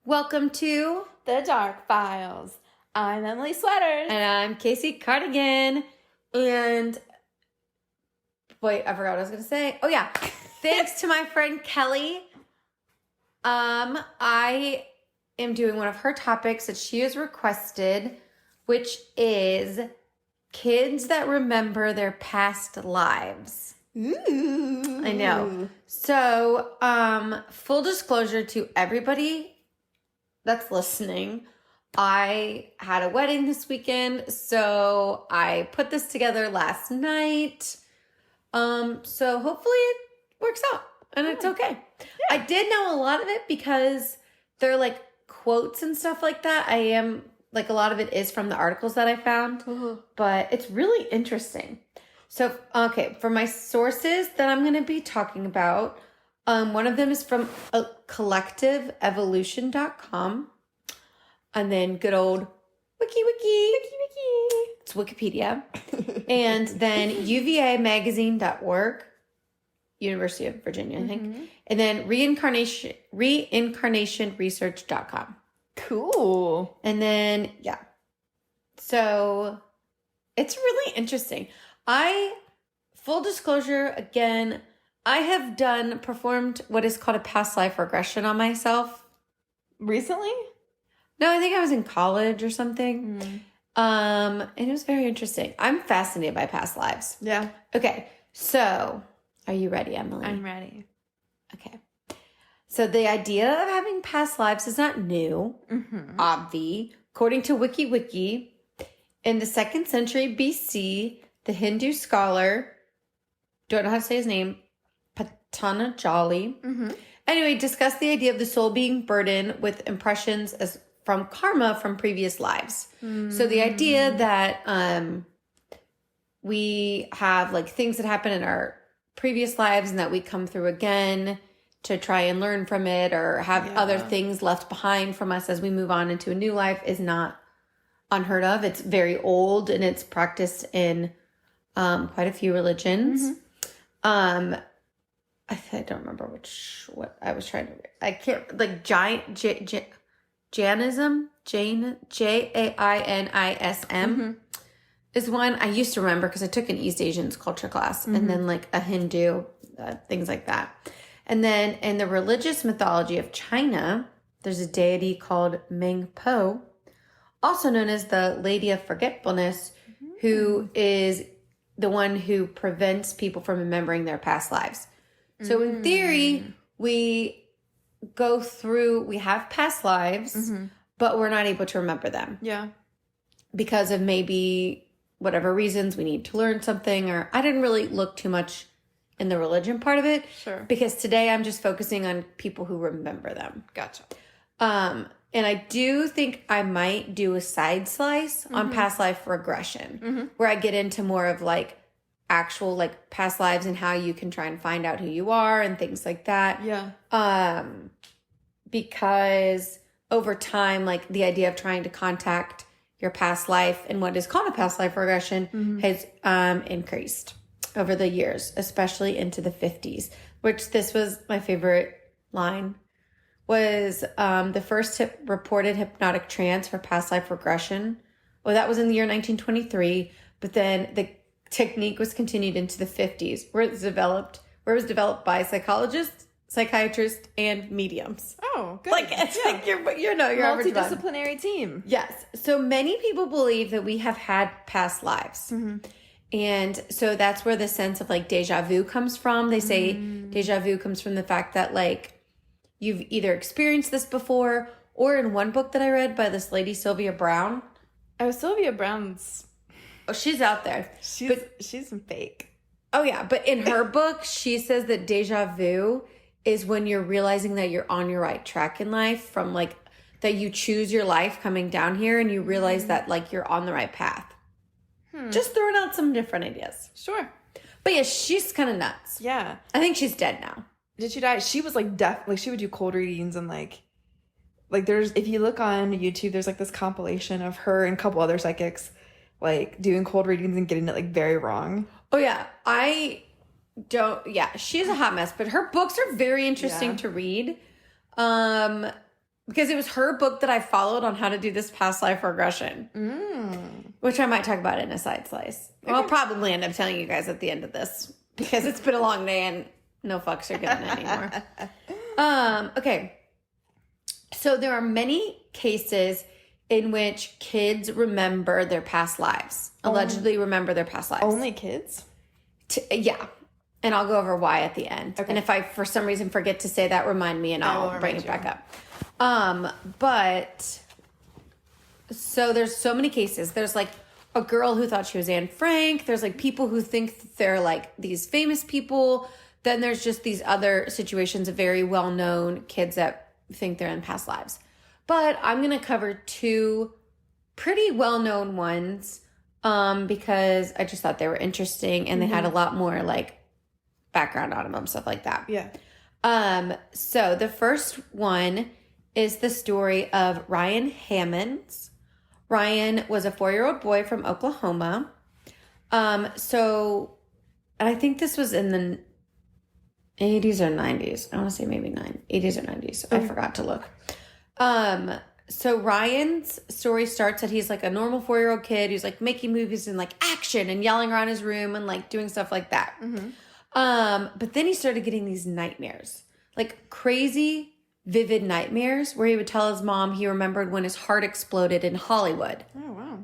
Welcome to The Dark Files. I'm Emily Sweaters. And I'm Kasie Cardigan. And wait, I forgot what I was going to say. Oh yeah. Thanks to my friend Kelly. I am doing one of her topics that she has requested, which is kids that remember their past lives. Ooh. I know. So, full disclosure to everybody that's listening, I had a wedding this weekend, so I put this together last night. So hopefully it works out and it's okay. Yeah. I did know a lot of it because they're like quotes and stuff like that. I am like a lot of it is from the articles that I found, but it's really interesting. So, okay, for my sources that I'm going to be talking about, one of them is from collectiveevolution.com, and then good old wiki. It's Wikipedia. And then UVAmagazine.org, University of Virginia, I think. And then reincarnationresearch.com. Cool. And then, yeah. So it's really interesting. Full disclosure, again, I have performed what is called a past life regression on myself. Recently? No, I think I was in college or something. And it was very interesting. I'm fascinated by past lives. Yeah. Okay, so are you ready, Emily? I'm ready. Okay. So the idea of having past lives is not new, obvi. According to WikiWiki, in the 2nd century BC, the Hindu scholar, don't know how to say his name, Patanjali, anyway, discussed the idea of the soul being burdened with impressions from karma from previous lives. So the idea that we have like things that happen in our previous lives and that we come through again to try and learn from it or have other things left behind from us as we move on into a new life is not unheard of. It's very old and it's practiced in quite a few religions. I don't remember what I was trying to read. I can't, like Jainism, Jainism is one I used to remember because I took an East Asian culture class and then like a Hindu, things like that. And then in the religious mythology of China, there's a deity called Meng Po, also known as the Lady of Forgetfulness, who is the one who prevents people from remembering their past lives. So in theory, we have past lives, but we're not able to remember them. Yeah. Because of maybe whatever reasons we need to learn something, or I didn't really look too much in the religion part of it. Sure. Because today I'm just focusing on people who remember them. Gotcha. And I do think I might do a side slice on past life regression, where I get into more of like actual like past lives and how you can try and find out who you are and things like that. Yeah. Because over time, like the idea of trying to contact your past life and what is called a past life regression has increased over the years, especially into the 50s, which this was my favorite line. Was the first reported hypnotic trance for past life regression. Well, that was in the year 1923, but then the technique was continued into the 50s, where it was developed by psychologists, psychiatrists, and mediums. Oh, good. Like it's like your average multidisciplinary team. Yes. So many people believe that we have had past lives. And so that's where the sense of like deja vu comes from. They say deja vu comes from the fact that like you've either experienced this before, or in one book that I read by this lady, Sylvia Brown. Oh, Sylvia Brown's... Oh, she's out there. She's fake. Oh, yeah. But in her book, she says that deja vu is when you're realizing that you're on your right track in life, from like that you choose your life coming down here and you realize that like you're on the right path. Just throwing out some different ideas. Sure. But yeah, she's kind of nuts. Yeah. I think she's dead now. Did she die? She was like she would do cold readings and like there's, if you look on YouTube, there's like this compilation of her and a couple other psychics like doing cold readings and getting it like very wrong. Oh yeah. She's a hot mess, but her books are very interesting to read. because it was her book that I followed on how to do this past life regression, which I might talk about in a side slice. Okay. I'll probably end up telling you guys at the end of this because it's been a long day and no fucks are given anymore. Okay. So there are many cases in which kids remember their past lives, allegedly remember their past lives. Only kids? Yeah. And I'll go over why at the end. Okay. And if I, for some reason, forget to say that, remind me and I'll bring it back up. But so there's so many cases. There's like a girl who thought she was Anne Frank. There's like people who think they're like these famous people. Then there's just these other situations of very well-known kids that think they're in past lives. But I'm going to cover two pretty well-known ones because I just thought they were interesting and they had a lot more like background on them, stuff like that. Yeah. So the first one is the story of Ryan Hammonds. Ryan was a 4-year-old boy from Oklahoma. And I think this was in the 80s or 90s. I want to say maybe 80s or 90s. I forgot to look. So Ryan's story starts that he's like a normal 4-year-old kid who's like making movies and like action and yelling around his room and like doing stuff like that. But then he started getting these nightmares, like crazy, vivid nightmares where he would tell his mom he remembered when his heart exploded in Hollywood. Oh, wow.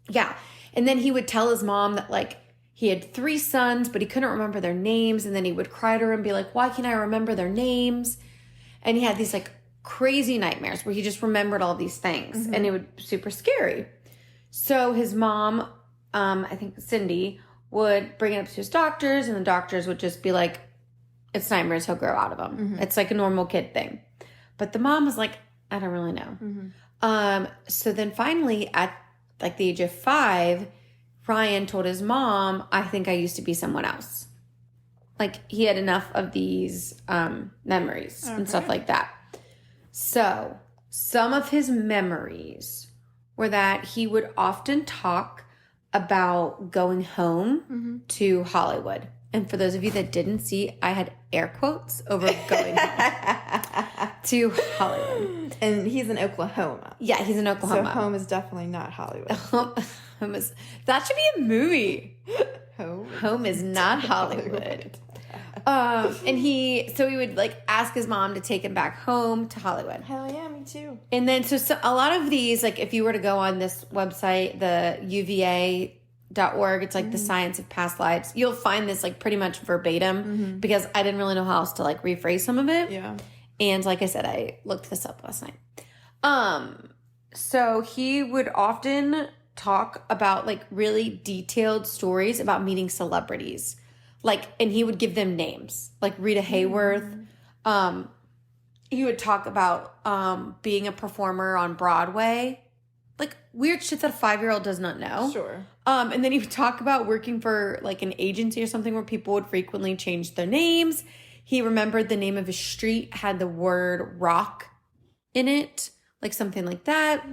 Yeah. And then he would tell his mom that like he had 3 sons, but he couldn't remember their names. And then he would cry to her and be like, why can't I remember their names? And he had these like crazy nightmares where he just remembered all these things and it would be super scary. So his mom, I think Cindy, would bring it up to his doctors and the doctors would just be like, it's nightmares, he'll grow out of them. It's like a normal kid thing. But the mom was like, I don't really know. So then finally at like the age of 5, Ryan told his mom, I think I used to be someone else. Like he had enough of these memories and stuff like that. So some of his memories were that he would often talk about going home to Hollywood. And for those of you that didn't see, I had air quotes over going home to Hollywood. And he's in Oklahoma. Yeah, he's in Oklahoma. So home is definitely not Hollywood. That should be a movie. Home is not Hollywood. And he would like ask his mom to take him back home to Hollywood. Hell yeah, me too. And then so a lot of these, like if you were to go on this website, the UVA.org, it's like the science of past lives, you'll find this like pretty much verbatim because I didn't really know how else to like rephrase some of it. Yeah. And like I said, I looked this up last night. So he would often talk about like really detailed stories about meeting celebrities. Like, and he would give them names, like Rita Hayworth. He would talk about being a performer on Broadway, like weird shit that a 5-year-old does not know. Sure. And then he would talk about working for like an agency or something where people would frequently change their names. He remembered the name of his street had the word rock in it, like something like that.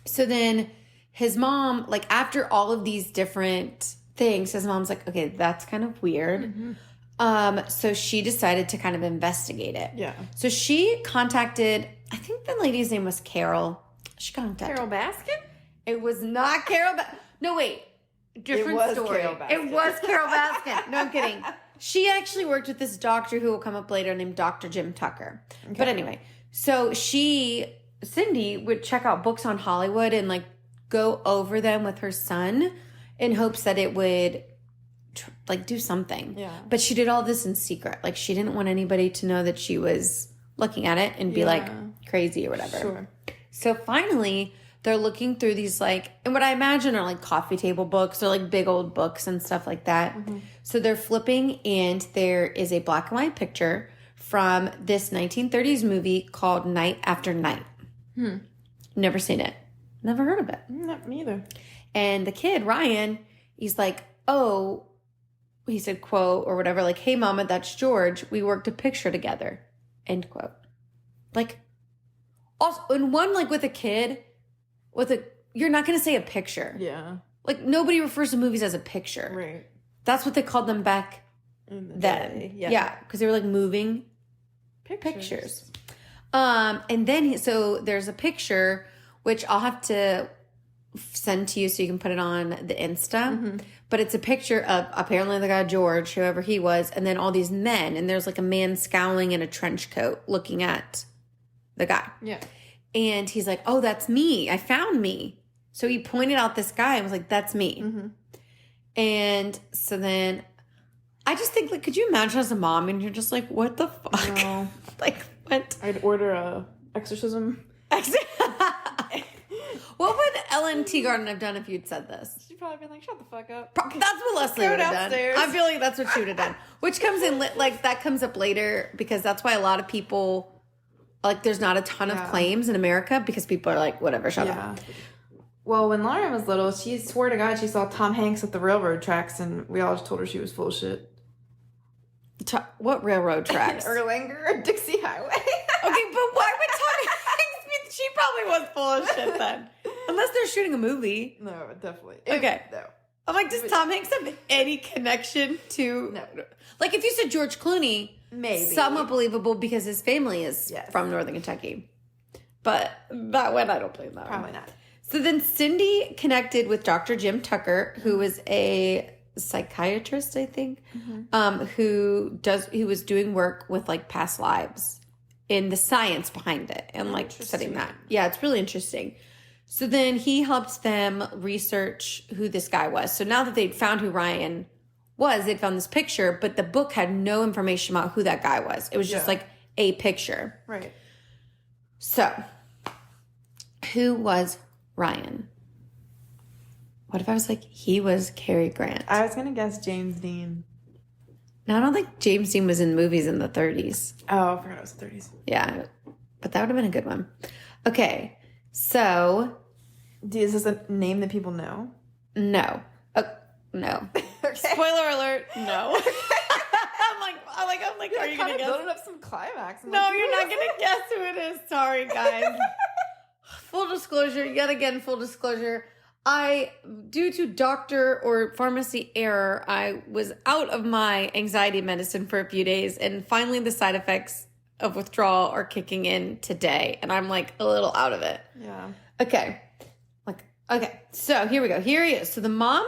So then his mom, like after all of these different things, his mom's like, okay, that's kind of weird. So she decided to kind of investigate it. Yeah. So she contacted, I think the lady's name was Carol. She contacted Carol Baskin? It was not Carol No, wait. Different story. It was Carol Baskin. No, I'm kidding. She actually worked with this doctor who will come up later named Dr. Jim Tucker. Okay. But anyway, so Cindy would check out books on Hollywood and like go over them with her son in hopes that it would like do something. Yeah. But she did all this in secret. Like she didn't want anybody to know that she was looking at it and be like crazy or whatever. Sure. So finally, they're looking through these like, and what I imagine are like coffee table books or like big old books and stuff like that. So they're flipping and there is a black and white picture from this 1930s movie called Night After Night. Never seen it. Never heard of it. Not me either. And the kid, Ryan, he's like, oh, he said, quote, or whatever, like, hey, mama, that's George. We worked a picture together, end quote. Like, also, in one, like, with a kid, you're not going to say a picture. Yeah. Like, nobody refers to movies as a picture. Right. That's what they called them back then. Yeah. Yeah, because they were, like, moving pictures. And then, so there's a picture, which I'll have to send to you so you can put it on the Insta. But it's a picture of apparently the guy George, whoever he was, and then all these men. And there's like a man scowling in a trench coat looking at the guy. Yeah. And he's like, oh, that's me. I found me. So he pointed out this guy and was like, that's me. And so then I just think, like, could you imagine as a mom and you're just like, what the fuck? No. Like, what? I'd order a exorcism. What would Ellen Teagarden have done if you'd said this? She'd probably been like, shut the fuck up. That's what Leslie Go would have done. downstairs. I feel like that's what she would have done. Which comes in, like, that comes up later because that's why a lot of people, like, there's not a ton of claims in America because people are like, whatever, shut up. Well, when Lauren was little, she swore to God she saw Tom Hanks at the railroad tracks, and we all just told her she was full of shit. What railroad tracks? Erlanger or Dixie Highway. Okay, but why would Tom Hanks be? She probably was full of shit then. Unless they're shooting a movie. No, definitely. Okay. No. I'm like, does Tom Hanks have any connection to... No. Like, if you said George Clooney, maybe. somewhat believable because his family is from Northern Kentucky. But that one, I don't blame that Probably not. So then Cindy connected with Dr. Jim Tucker, who was a psychiatrist, I think, who was doing work with like past lives in the science behind it and like studying that. Yeah, it's really interesting. So then he helped them research who this guy was. So now that they'd found who Ryan was, they'd found this picture, but the book had no information about who that guy was. It was just like a picture. Right. So, who was Ryan? What if I was like, he was Cary Grant? I was going to guess James Dean. No, I don't think James Dean was in movies in the 30s. Oh, I forgot it was the 30s. Yeah, but that would have been a good one. Okay, so... Is this a name that people know? No. No. Okay. Spoiler alert, no. I'm like, are you going to guess? Building up some climax. No, you're not going to guess who it is. Sorry, guys. Full disclosure, yet again, full disclosure. Due to doctor or pharmacy error, I was out of my anxiety medicine for a few days, and finally the side effects of withdrawal are kicking in today, and I'm like a little out of it. Yeah. Okay. So here we go. Here he is. So the mom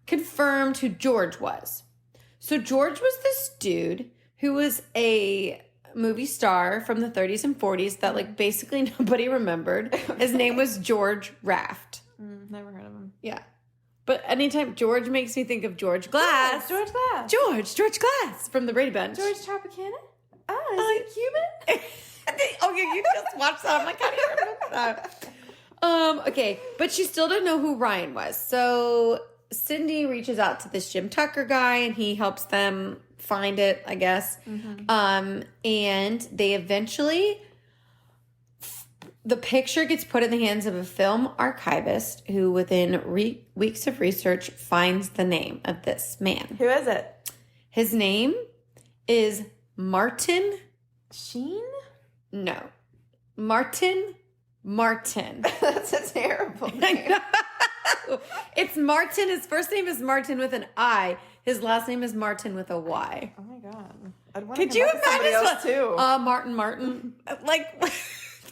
confirmed who George was. So George was this dude who was a movie star from the 30s and 40s that like basically nobody remembered. His name was George Raft. Never heard of him. Yeah. But anytime George makes me think of George Glass. George Glass. George Glass from the Brady Bunch. George Tropicana? Oh, is he Cuban? Oh, yeah, you just watched that. I'm like, how do you remember that? Okay, but she still didn't know who Ryan was. So Cindy reaches out to this Jim Tucker guy and he helps them find it, I guess. And they eventually, the picture gets put in the hands of a film archivist who within weeks of research finds the name of this man. Who is it? His name is Martin. Sheen? No. Martin. That's a terrible name. It's Martin. His first name is Martin with an I. His last name is Martin with a Y. Oh my god. I'd want Could to you come up with somebody imagine else too? Martin. Like,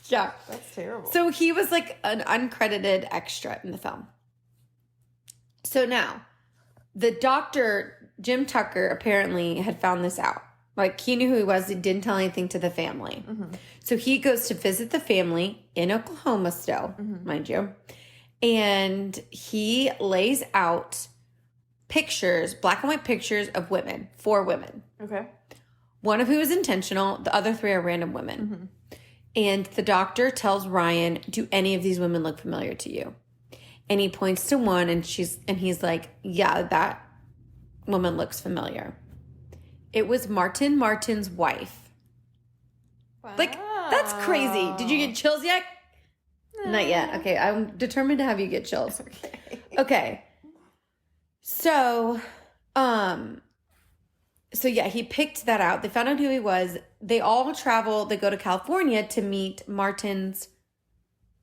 yeah. That's terrible. So he was like an uncredited extra in the film. So now, the doctor, Jim Tucker, apparently had found this out. Like, he knew who he was. He didn't tell anything to the family. So he goes to visit the family in Oklahoma still, mind you. And he lays out pictures, black and white pictures of women, 4 women. Okay. One of who is intentional. The other 3 are random women. And the doctor tells Ryan, do any of these women look familiar to you? And he points to one and he's like, yeah, that woman looks familiar. It was Martin's wife. Wow. Like, that's crazy. Did you get chills yet? No. Not yet. Okay, I'm determined to have you get chills. Okay. So yeah, he picked that out. They found out who he was. They all travel. They go to California to meet Martin's.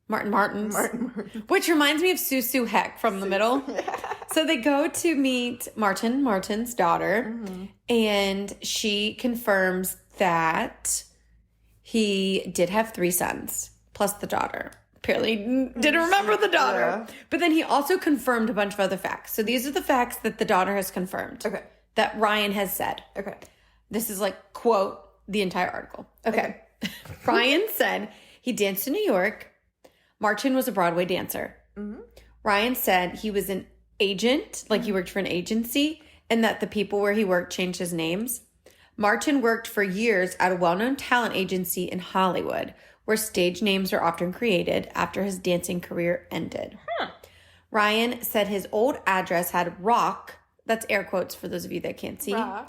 Which reminds me of Susu Heck from The Middle. Yeah. So they go to meet Martin's daughter, and she confirms that he did have 3 sons, plus the daughter. Apparently didn't remember the daughter. Yeah. But then he also confirmed a bunch of other facts. So these are the facts that the daughter has confirmed. Okay. That Ryan has said. Okay. This is like, quote, the entire article. Okay. Ryan said he danced in New York. Martin was a Broadway dancer. Mm-hmm. Ryan said he was an agent, like he worked for an agency, and that the people where he worked changed his names. Martin worked for years at a well-known talent agency in Hollywood, where stage names were often created after his dancing career ended. Ryan said his old address had rock, that's air quotes for those of you that can't see, Rock.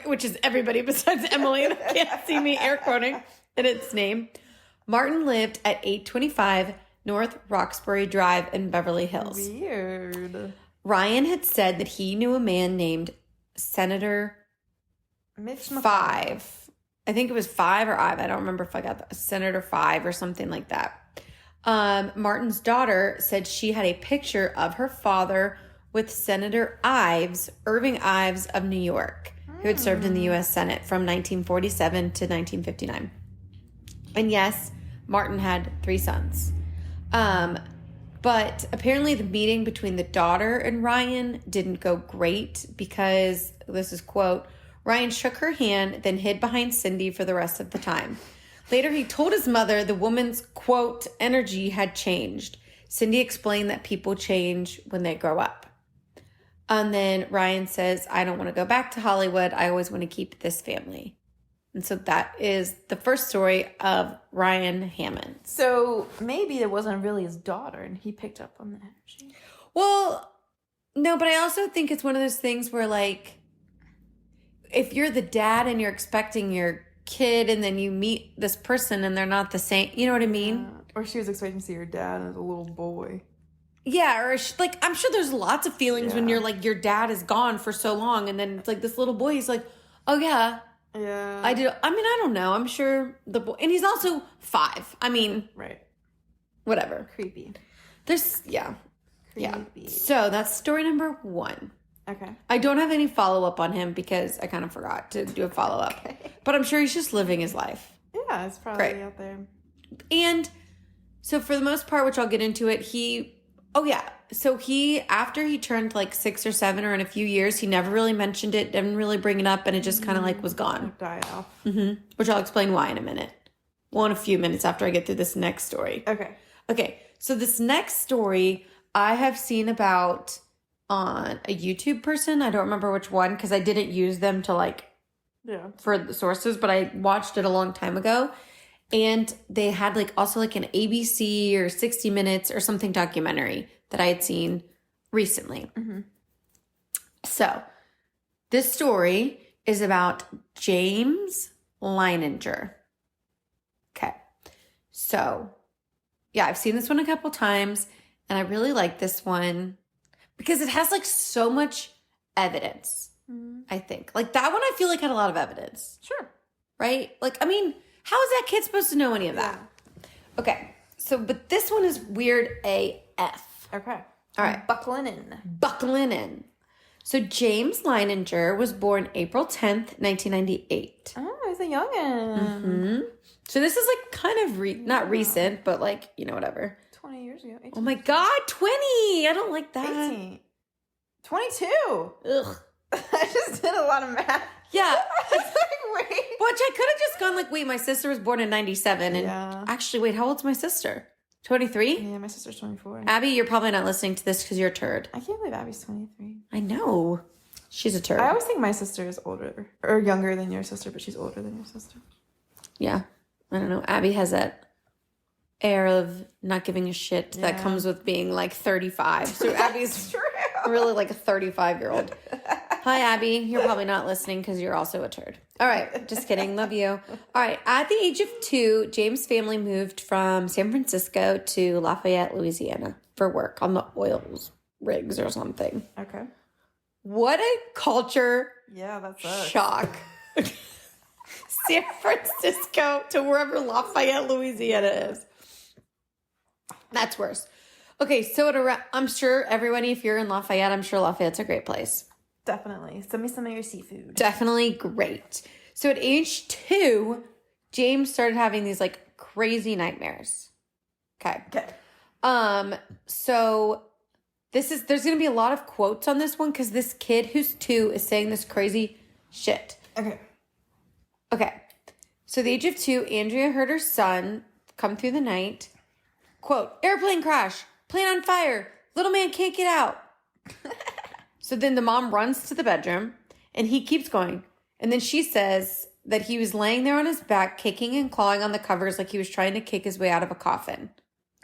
which is everybody besides Emily that can't see me air quoting in its name. Martin lived at 825 North Roxbury Drive in Beverly Hills. Weird. Ryan had said that he knew a man named Senator Mitch Five. I think it was 5 or Ive. I don't remember if I got Senator 5 or something like that. Martin's daughter said she had a picture of her father with Senator Irving Ives of New York, who had served in the U.S. Senate from 1947 to 1959. And yes, Martin had 3 sons. But apparently the meeting between the daughter and Ryan didn't go great because, this is quote, Ryan shook her hand, then hid behind Cindy for the rest of the time. Later, he told his mother the woman's, quote, energy had changed. Cindy explained that people change when they grow up. And then Ryan says, I don't want to go back to Hollywood. I always want to keep this family. And so that is the first story of Ryan Hammond. So maybe it wasn't really his daughter and he picked up on the energy. Well, no, but I also think it's one of those things where, like, if you're the dad and you're expecting your kid and then you meet this person and they're not the same, you know what I mean? Or she was expecting to see her dad as a little boy. Yeah, or like, I'm sure there's lots of feelings when Yeah. you're like, your dad is gone for so long and then it's like this little boy, he's like, oh yeah, Yeah. I do. I mean, I don't know. I'm sure the boy, and he's also 5. I mean, Right. whatever. Creepy. There's, yeah. Yeah. Creepy. So that's story number 1. Okay. I don't have any follow-up on him because I kind of forgot to do a follow-up. Okay. But I'm sure he's just living his life. Yeah, it's probably Great. out there. And so for the most part, which I'll get into it, so after he turned like 6 or 7 or in a few years, he never really mentioned it, didn't really bring it up, and it just kind of like was gone. Died off. Which I'll explain why in a minute. Well, in a few minutes after I get through this next story. Okay, so this next story I have seen about on a YouTube person. I don't remember which one because I didn't use them to like Yeah. for the sources, but I watched it a long time ago. And they had like also like an ABC or 60 Minutes or something documentary that I had seen recently. So this story is about James Leininger. Okay. So yeah, I've seen this one a couple times and I really like this one because it has like so much evidence, I think. Like that one I feel like had a lot of evidence. Sure. Right? Like, I mean, how is that kid supposed to know any of that? Okay. So, but this one is weird AF. Okay. All right. Buckling in. Buckling in. So, James Leininger was born April 10th, 1998. Oh, he's a youngin'. So, this is like kind of not recent, but like, you know, whatever. 20 years ago. 18. Oh my God, 20. I don't like that. 18. 22. Ugh. I just did a lot of math. Yeah. I was like, wait. Which I could have just gone like, wait, my sister was born in 97. And Yeah. actually, wait, how old's my sister? 23? Yeah, my sister's 24. Abby, you're probably not listening to this because you're a turd. I can't believe Abby's 23. I know. She's a turd. I always think my sister is older or younger than your sister, but she's older than your sister. Yeah. I don't know. Abby has that air of not giving a shit that Yeah. comes with being like 35. So Abby's True. really like a 35-year-old. Hi, Abby. You're probably not listening because you're also a turd. All right. Just kidding. Love you. All right. At the age of 2, James' family moved from San Francisco to Lafayette, Louisiana for work on the oil rigs or something. Okay. What a culture Yeah, that sucks. shock. San Francisco to wherever Lafayette, Louisiana is. That's worse. Okay, so I'm sure everybody, if you're in Lafayette, I'm sure Lafayette's a great place. Definitely. Send me some of your seafood. Definitely great. So at age 2, James started having these like crazy nightmares. Okay. So there's going to be a lot of quotes on this one because this kid who's 2 is saying this crazy shit. Okay. So the age of 2, Andrea heard her son come through the night. Quote, airplane crash, plane on fire, little man can't get out. So then the mom runs to the bedroom and he keeps going. And then she says that he was laying there on his back, kicking and clawing on the covers like he was trying to kick his way out of a coffin.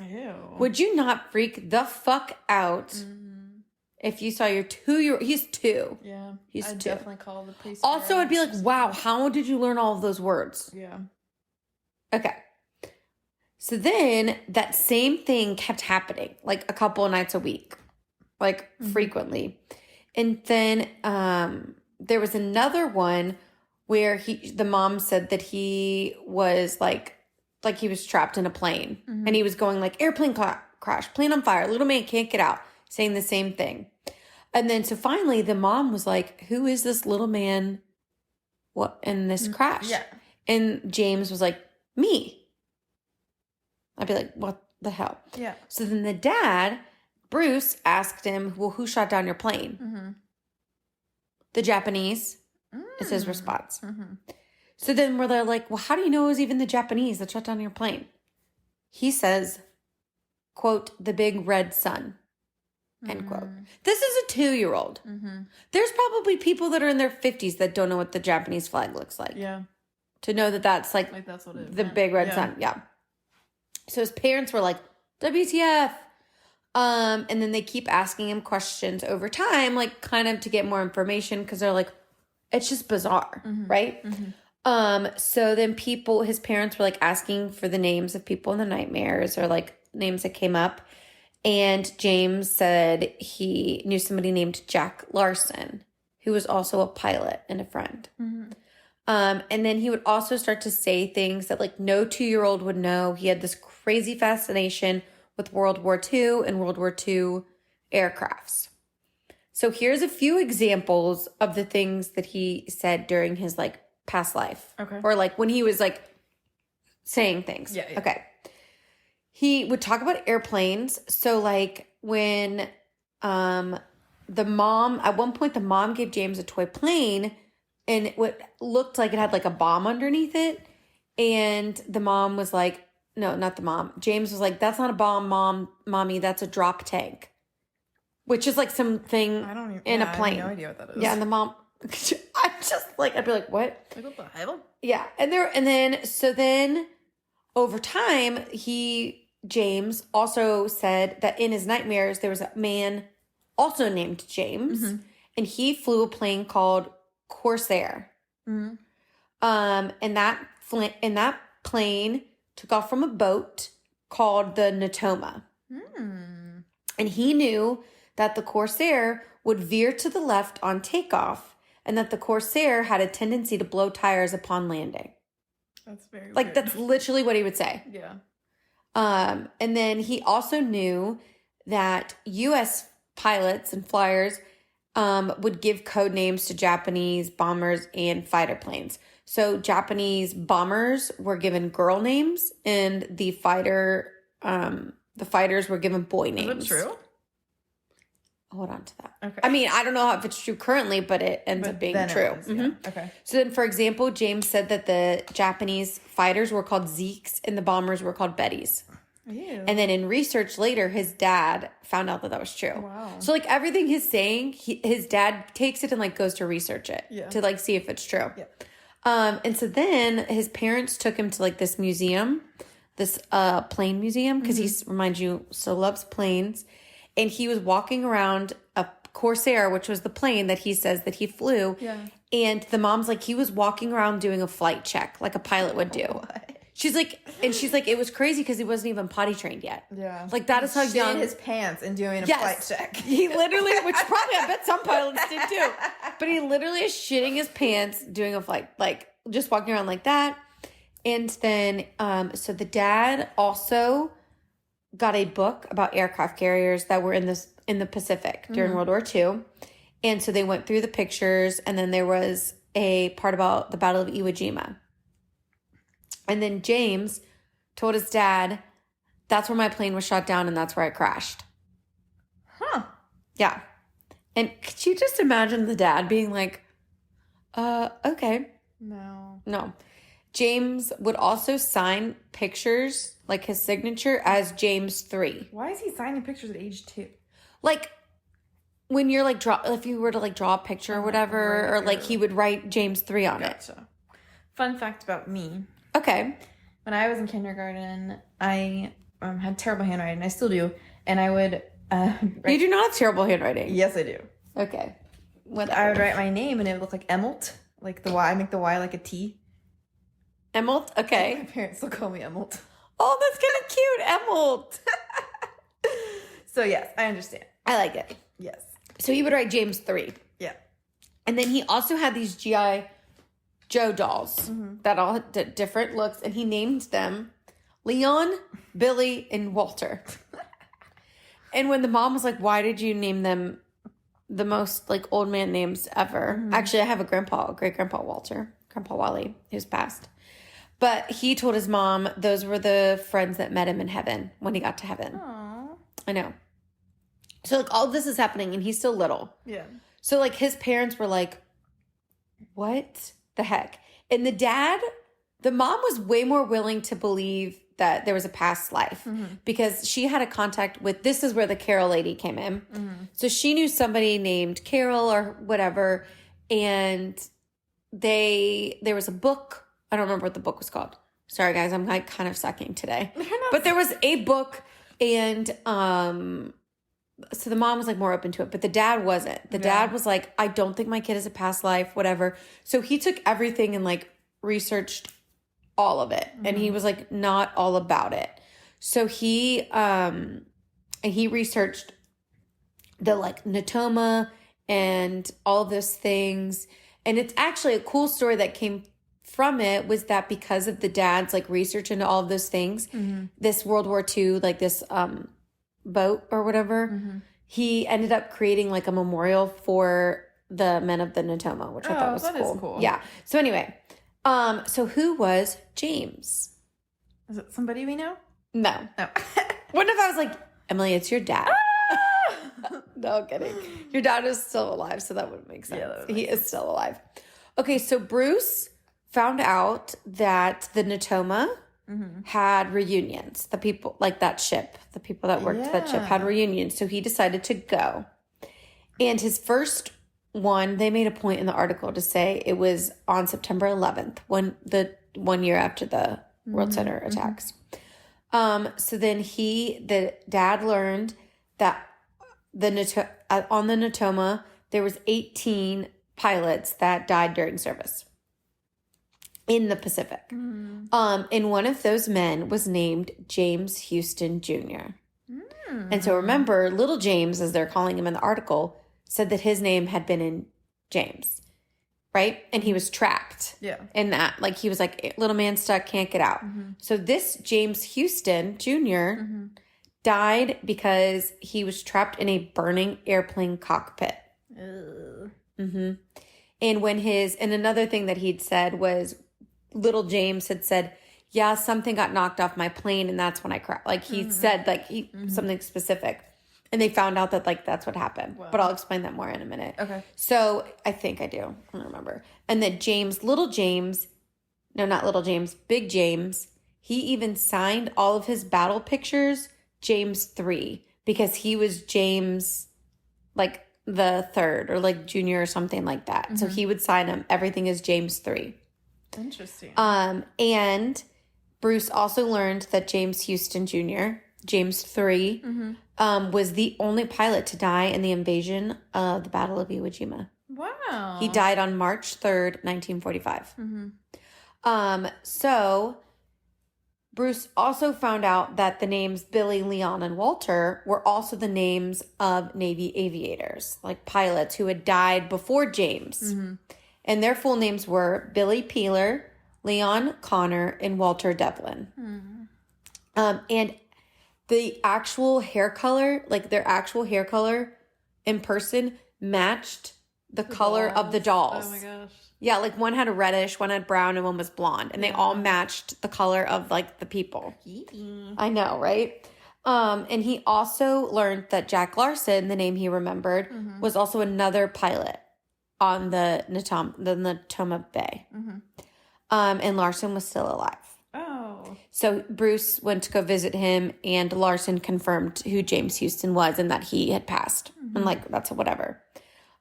Ew. Would you not freak the fuck out if you saw your 2-year-old? He's 2. Yeah. He's I'd 2. definitely call the police. Also, I'd be like, wow, how did you learn all of those words? Yeah. Okay. So then that same thing kept happening like a couple of nights a week, like frequently. And then there was another one where the mom said that he was like he was trapped in a plane and he was going like airplane crash, plane on fire, little man can't get out, saying the same thing. And then so finally the mom was like, who is this little man what in this crash? Yeah. And James was like, me. I'd be like, what the hell? Yeah. So then the dad, Bruce, asked him, well, who shot down your plane? The Japanese is his response. So then they're like, well, how do you know it was even the Japanese that shot down your plane? He says, quote, the big red sun, end quote. This is a 2-year-old. There's probably people that are in their 50s that don't know what the Japanese flag looks like. Yeah. To know that that's like that's what it is. the big red sun. Yeah. So his parents were like, WTF? And then they keep asking him questions over time, like kind of to get more information because they're like, it's just bizarre, right? So then his parents were like asking for the names of people in the nightmares or like names that came up. And James said he knew somebody named Jack Larson, who was also a pilot and a friend. And then he would also start to say things that like no 2-year-old would know. He had this crazy fascination with World War II and World War II aircrafts. So here's a few examples of the things that he said during his like past life. Okay. Or like when he was like saying things. Yeah. Okay. He would talk about airplanes. So like when the mom, at one point the mom gave James a toy plane and what looked like it had like a bomb underneath it. And the mom was like, no, not the mom. James was like, that's not a bomb, mommy. That's a drop tank. Which is like something in a plane. I have no idea what that is. Yeah, and the mom, I'm just like, I'd be like, what? Like, what the hell? Yeah, and then over time, James also said that in his nightmares, there was a man also named James, and he flew a plane called Corsair. And that plane took off from a boat called the Natoma. And he knew that the Corsair would veer to the left on takeoff and that the Corsair had a tendency to blow tires upon landing. That's very like weird. That's literally what he would say. Yeah. And then he also knew that U.S. pilots and flyers would give code names to Japanese bombers and fighter planes. So Japanese bombers were given girl names, and the fighters were given boy names. Is that true? Hold on to that. Okay. I mean, I don't know if it's true currently, but it ends up being true. Yeah. Okay. So then, for example, James said that the Japanese fighters were called Zeeks and the bombers were called Bettys. Ew. And then in research later, his dad found out that was true. Wow. So like everything he's saying, his dad takes it and like goes to research it to like see if it's true. Yeah. And so then his parents took him to like this museum, this plane museum, because he reminds you so loves planes. And he was walking around a Corsair, which was the plane that he says that he flew. Yeah. And the mom's like, he was walking around doing a flight check like a pilot would do. What? She's like, it was crazy because he wasn't even potty trained yet. Yeah. Like that is how Shitting young. his pants and doing a flight check. He literally, which probably I bet some pilots did too. But he literally is shitting his pants doing a flight, like just walking around like that. And then, so the dad also got a book about aircraft carriers that were in the Pacific during World War II. And so they went through the pictures, and then there was a part about the Battle of Iwo Jima. And then James told his dad, that's where my plane was shot down and that's where I crashed. Huh. Yeah. And could you just imagine the dad being like, okay. No. James would also sign pictures, like his signature, as James 3. Why is he signing pictures at age 2? Like, when you're like, if you were to like draw a picture or whatever, or like he would write James 3 on it. Fun fact about me. Okay. When I was in kindergarten, I had terrible handwriting. I still do. And I would... You do not have terrible handwriting. Yes, I do. Okay. I would write my name and it would look like Emmelt. Like the Y. I make the Y like a T. Emmelt? Okay. My parents still call me Emmelt. Oh, that's kind of cute. Emmelt. So, yes, I understand. I like it. Yes. So he would write James 3. Yeah. And then he also had these G.I. Joe dolls that all had different looks. And he named them Leon, Billy, and Walter. And when the mom was like, why did you name them the most like old man names ever? Actually, I have a great-grandpa Walter, Grandpa Wally, who's passed. But he told his mom those were the friends that met him in heaven when he got to heaven. Aww. I know. So like all of this is happening and he's still little. Yeah. So like his parents were like, what the heck? And the mom was way more willing to believe that there was a past life because she had a contact with, this is where the Carol lady came in. So she knew somebody named Carol or whatever. And there was a book. I don't remember what the book was called. Sorry guys, I'm like kind of sucking today. But there was a book and so the mom was like more open to it, but the dad wasn't. The dad was like, I don't think my kid has a past life, whatever. So he took everything and like researched all of it. And he was like not all about it. So he researched the like Natoma and all those things. And it's actually a cool story that came from it was that because of the dad's like research into all of those things, this World War II, like this boat or whatever, he ended up creating like a memorial for the men of the Natoma, which I thought was cool. Is cool. Yeah. So anyway, so who was James? Is it somebody we know? No. No. What if I was like, Emily, it's your dad? No, I'm kidding. Your dad is still alive, so that wouldn't make sense. Yeah, he is still alive. Okay, so Bruce found out that the Natoma had reunions. The people, like that ship, the people that worked that ship had reunions. So he decided to go. And his first one, they made a point in the article to say it was on September 11th, the 1 year after the World Center attacks. So then the dad learned that on the Natoma, there was 18 pilots that died during service in the Pacific. And one of those men was named James Houston Jr. And so remember, little James, as they're calling him in the article, said that his name had been in James, right? And he was trapped in that. Like he was like, little man stuck, can't get out. So this James Houston Jr. died because he was trapped in a burning airplane cockpit. And and another thing that he'd said was little James had said, yeah, something got knocked off my plane and that's when I crashed. Like he said like something specific. And they found out that like that's what happened. Wow. But I'll explain that more in a minute. Okay. So I think I do. I don't remember. And that Big James, he even signed all of his battle pictures James 3 because he was James like the third or like junior or something like that. So he would sign them. Everything is James 3. Interesting. And Bruce also learned that James Houston Jr., James 3, was the only pilot to die in the invasion of the Battle of Iwo Jima. Wow. He died on March 3rd, 1945. So Bruce also found out that the names Billy, Leon, and Walter were also the names of Navy aviators, like pilots who had died before James. And their full names were Billy Peeler, Leon Connor, and Walter Devlin. And the actual hair color, like their actual hair color in person matched the color of the dolls. Oh my gosh. Yeah, like one had a reddish, one had brown, and one was blonde. And they all matched the color of like the people. I know, right? And he also learned that Jack Larson, the name he remembered, was also another pilot on the Natoma Bay. And Larson was still alive. Oh. So Bruce went to go visit him, and Larson confirmed who James Houston was and that he had passed. And like, that's whatever.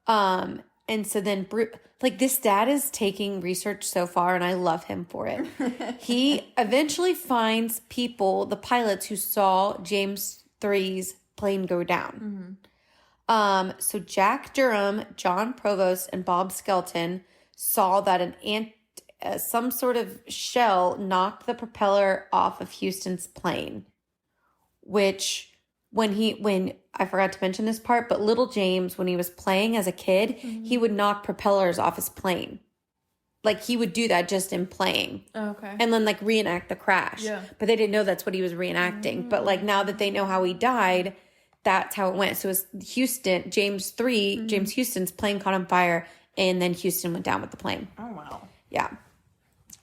And so then Bruce, like, this dad is taking research so far, and I love him for it. He eventually finds people, the pilots who saw James 3's plane go down. So Jack Durham, John Provost, and Bob Skelton saw that some sort of shell knocked the propeller off of Houston's plane, which when I forgot to mention this part, but little James, when he was playing as a kid, he would knock propellers off his plane. Like, he would do that just in playing. Oh, okay. And then, like, reenact the crash. Yeah. But they didn't know that's what he was reenacting. But, like, now that they know how he died, that's how it went. So it was James Houston's plane caught on fire, and then Houston went down with the plane. Oh, wow. Yeah.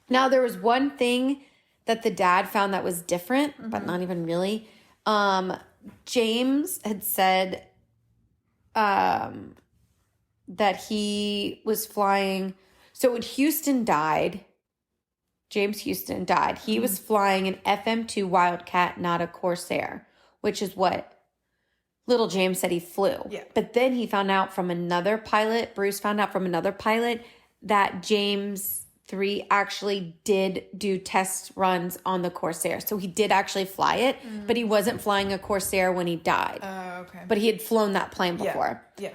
Now, there was one thing that the dad found that was different, but not even really. James had said that he was flying. So when Houston died, James Houston died, he was flying an FM-2 Wildcat, not a Corsair, which is what little James said he flew. Yeah. But then he found out from another pilot, Bruce found out from another pilot, that James 3 actually did do test runs on the Corsair. So he did actually fly it, but he wasn't flying a Corsair when he died. Oh, okay. But he had flown that plane before. Yeah.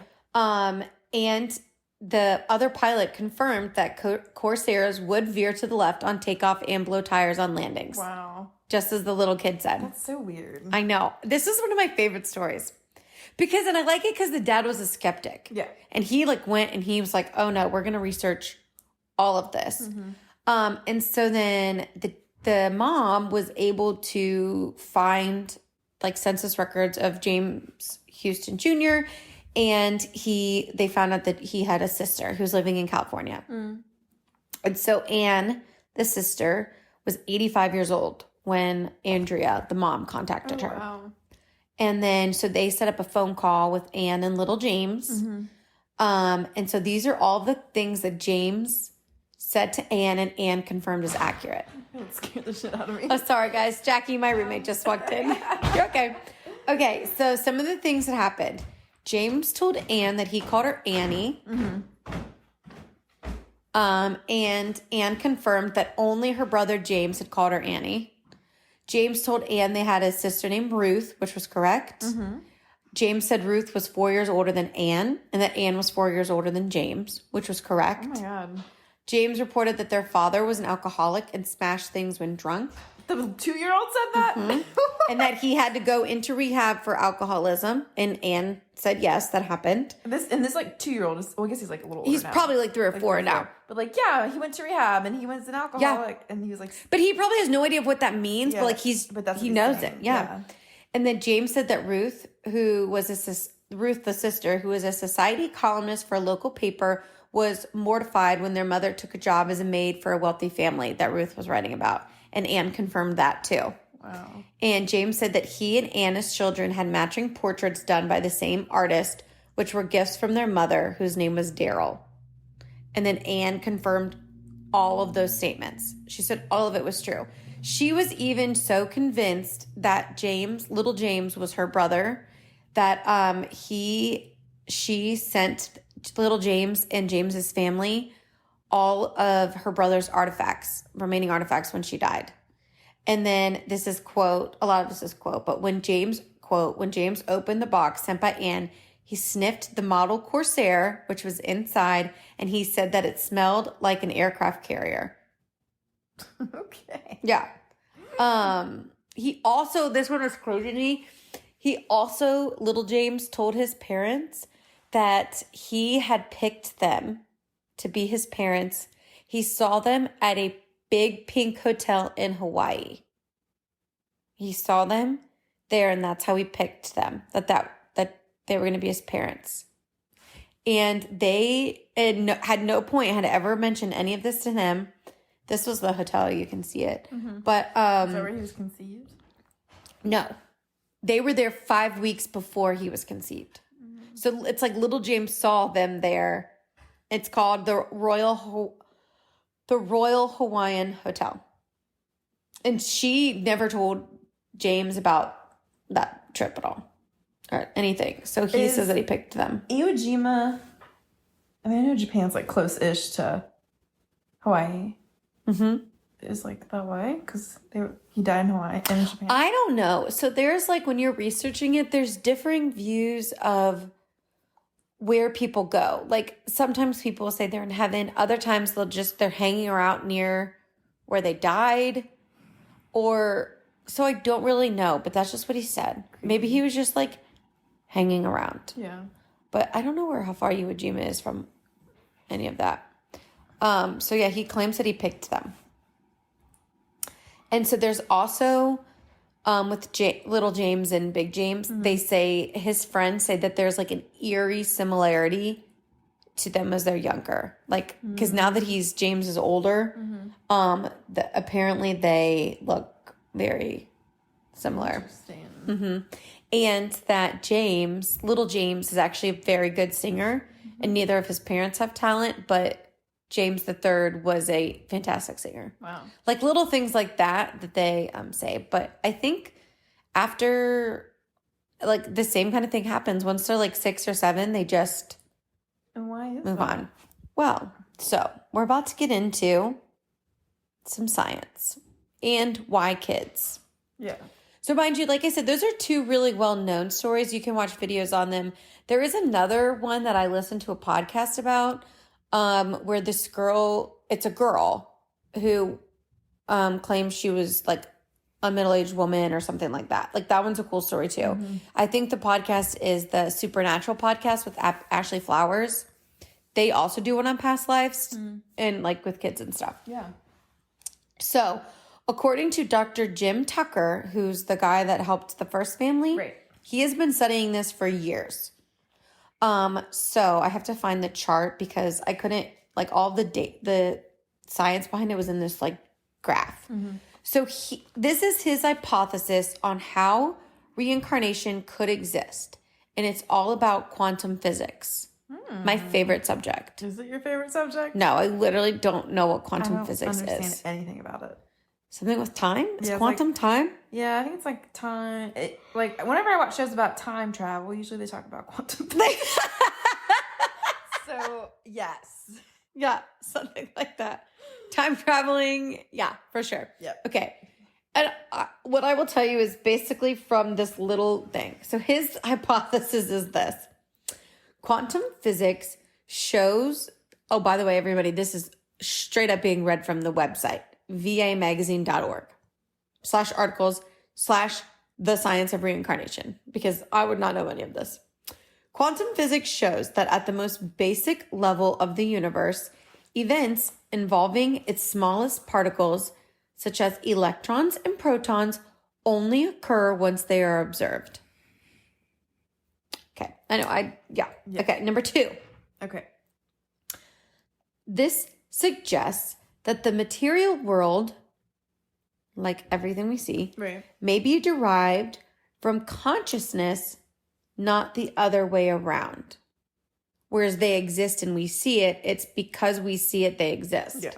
And the other pilot confirmed that Corsairs would veer to the left on takeoff and blow tires on landings. Wow. Just as the little kid said. That's so weird. I know. This is one of my favorite stories. And I like it because the dad was a skeptic. Yeah. And he like went and he was like, oh no, we're going to research all of this. And so then the mom was able to find like census records of James Houston Jr. And they found out that he had a sister who was living in California. And so Anne, the sister, was 85 years old when Andrea, the mom, contacted her. Wow. And then so they set up a phone call with Anne and little James. And so these are all the things that James said to Anne, and Anne confirmed is accurate. That scared the shit out of me. Oh, sorry, guys. Jackie, my roommate, just walked in. You're okay. Okay, so some of the things that happened. James told Anne that he called her Annie. And Anne confirmed that only her brother James had called her Annie. James told Anne they had a sister named Ruth, which was correct. James said Ruth was 4 years older than Anne, and that Anne was 4 years older than James, which was correct. Oh my God. James reported that their father was an alcoholic and smashed things when drunk. The 2-year-old said that? And that he had to go into rehab for alcoholism. And Anne said yes, that happened. This like 2-year-old is, well, I guess he's like a little older He's now. probably like 3 or Like 4 3 or now. 4. But like, yeah, he went to rehab and he was an alcoholic and he was like... But he probably has no idea of what that means, Yeah, but like but that's what he he's knows saying. it. Yeah. And then James said that Ruth, Ruth, the sister, who was a society columnist for a local paper, was mortified when their mother took a job as a maid for a wealthy family that Ruth was writing about. And Anne confirmed that too. Wow. And James said that he and Anna's children had matching portraits done by the same artist, which were gifts from their mother, whose name was Daryl. And then Anne confirmed all of those statements. She said all of it was true. She was even so convinced that little James was her brother, that she sent little James and James's family all of her brother's remaining artifacts when she died. And then this is quote, a lot of this is quote, but when James opened the box sent by Anne, he sniffed the model Corsair, which was inside, and he said that it smelled like an aircraft carrier. Okay. Yeah. He also, this one was crazy to me. He also, little James told his parents that he had picked them to be his parents. He saw them at a big pink hotel in Hawaii. He saw them there, and that's how he picked them, that they were going to be his parents. And they had no point had ever mentioned any of this to him. This was the hotel. You can see it. But Is that where he was conceived? no. They were there 5 weeks before he was conceived. So it's like little James saw them there. It's called the Royal Hawaiian Hotel. And she never told James about that trip at all or anything. So he says that he picked them. Iwo Jima, I mean, I know Japan's like close-ish to Hawaii. Is like that way? Because he died in Hawaii and in Japan. I don't know. So there's like, when you're researching it, there's differing views of where people go. Like sometimes people will say they're in heaven. Other times they're hanging around near where they died. Or, so I don't really know, but that's just what he said. Maybe he was just like hanging around. Yeah. But I don't know how far Iwo Jima is from any of that. So yeah, he claims that he picked them. And so there's also, with little James and big James, they say, his friends say that there's like an eerie similarity to them as they're younger. Like, because now that James is older, apparently they look very similar. Interesting. And that little James is actually a very good singer, and neither of his parents have talent, but James III was a fantastic singer. Wow. Like little things like that they say. But I think after, like, the same kind of thing happens once they're like 6 or 7, they just And why is move that? on. Well, so we're about to get into some science and why kids. Yeah. So mind you, like I said, those are 2 really well-known stories. You can watch videos on them. There is another one that I listened to a podcast about, where this girl, it's a girl who claims she was like a middle-aged woman or something like that. Like that one's a cool story too. I think the podcast is the Supernatural podcast with Ashley Flowers. They also do one on past lives and like with kids and stuff. Yeah. So according to Dr. Jim Tucker, who's the guy that helped the first family, Right. he has been studying this for years. So I have to find the chart because I couldn't, like, all the science behind it was in this like graph. So this is his hypothesis on how reincarnation could exist. And it's all about quantum physics. My favorite subject. Is it your favorite subject? No, I literally don't know what I quantum don't physics understand is. anything about it. Something with time? Is Yeah, it's quantum time? Yeah, I think it's like time. Like whenever I watch shows about time travel, usually they talk about quantum physics. So yes. Yeah, something like that. Time traveling. Yeah, for sure. Yep. Okay. And what I will tell you is basically from this little thing. So his hypothesis is this. Quantum physics shows, oh, by the way, everybody, this is straight up being read from the website, vamagazine.org/articles/the science of reincarnation, because I would not know any of this. Quantum physics shows that at the most basic level of the universe, events involving its smallest particles, such as electrons and protons, only occur once they are observed. Okay, I know, yeah. Okay, number 2. Okay. This suggests that the material world, like everything we see, Right. may be derived from consciousness, not the other way around. Whereas they exist and we see it, it's because we see it, they exist. Yeah.